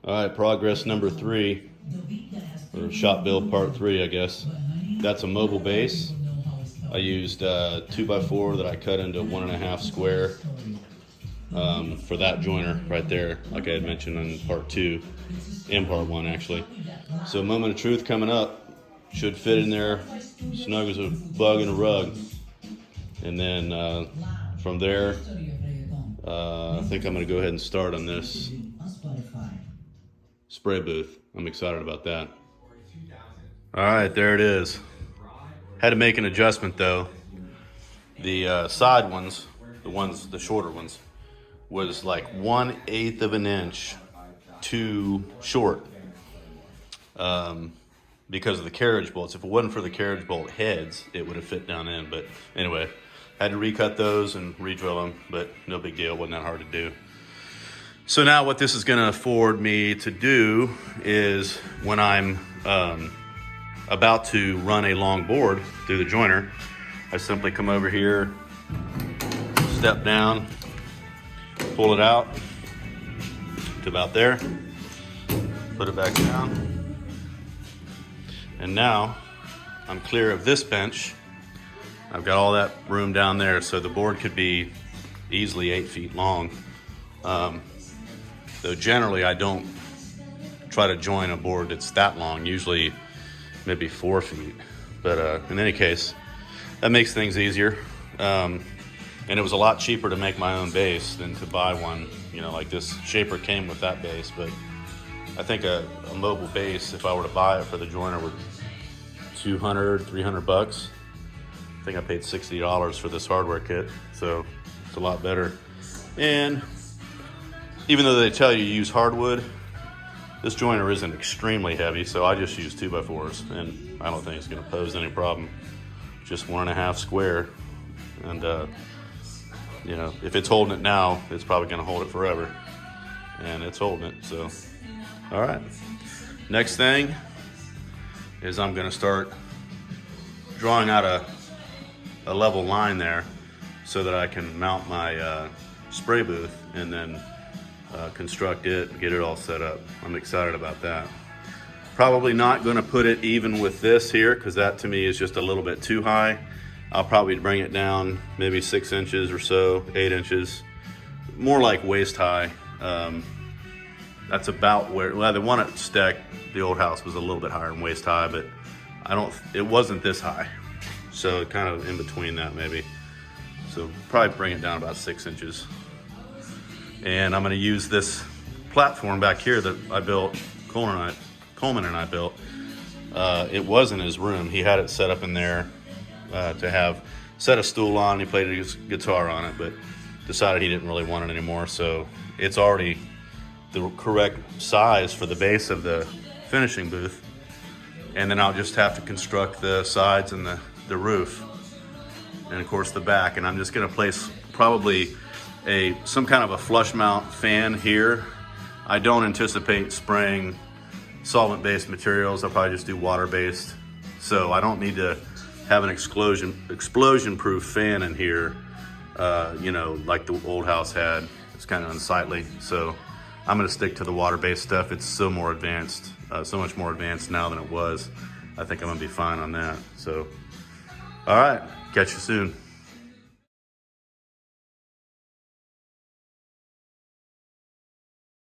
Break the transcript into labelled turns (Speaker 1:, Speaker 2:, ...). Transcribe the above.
Speaker 1: All right, progress number 3, or shop build part 3, I guess. That's a mobile base. I used 2x4 that I cut into 1.5 square for that joiner right there, like I had mentioned in part 2 and part 1 actually. So moment of truth coming up. Should fit in there snug as a bug in a rug. And then from there, I think I'm going to go ahead and start on this spray booth. I'm excited about that. All right, there it is. Had to make an adjustment though. The side ones, the shorter ones, was like 1/8 of an inch too short because of the carriage bolts. If it wasn't for the carriage bolt heads, it would have fit down in. But anyway, had to recut those and re-drill them, but no big deal. Wasn't that hard to do. So now what this is going to afford me to do is when I'm about to run a long board through the joiner, I simply come over here, step down, pull it out to about there, put it back down, and now I'm clear of this bench. I've got all that room down there, so the board could be easily 8 feet long. Though generally I don't try to join a board that's that long, usually maybe 4 feet. But in any case, that makes things easier. And it was a lot cheaper to make my own base than to buy one, like this shaper came with that base. But I think a mobile base, if I were to buy it for the joiner, would $200, $300. I think I paid $60 for this hardware kit, so it's a lot better. And even though they tell you use hardwood, this joiner isn't extremely heavy, so I just use 2x4s, and I don't think it's going to pose any problem. Just 1.5 square, and if it's holding it now, it's probably going to hold it forever, and it's holding it. So, all right. Next thing is I'm going to start drawing out a level line there, so that I can mount my spray booth and then construct it and get it all set up. I'm excited about that. Probably not going to put it even with this here, because that to me is just a little bit too high. I'll probably bring it down maybe 6 inches or so, 8 inches, more like waist high. That's about where, well, the one at Steck, the old house, was a little bit higher than waist high, but it wasn't this high. So kind of in between that maybe. So probably bring it down about 6 inches. And I'm going to use this platform back here that I built, Coleman and I built. It was in his room. He had it set up in there to set a stool on. He played his guitar on it, but decided he didn't really want it anymore. So it's already the correct size for the base of the finishing booth. And then I'll just have to construct the sides and the roof, and of course the back. And I'm just going to place probably some kind of a flush mount fan here. I don't anticipate spraying solvent-based materials. I'll probably just do water-based. So I don't need to have an explosion-proof fan in here, like the old house had. It's kind of unsightly. So I'm going to stick to the water-based stuff. It's so much more advanced now than it was. I think I'm going to be fine on that. So, all right, catch you soon.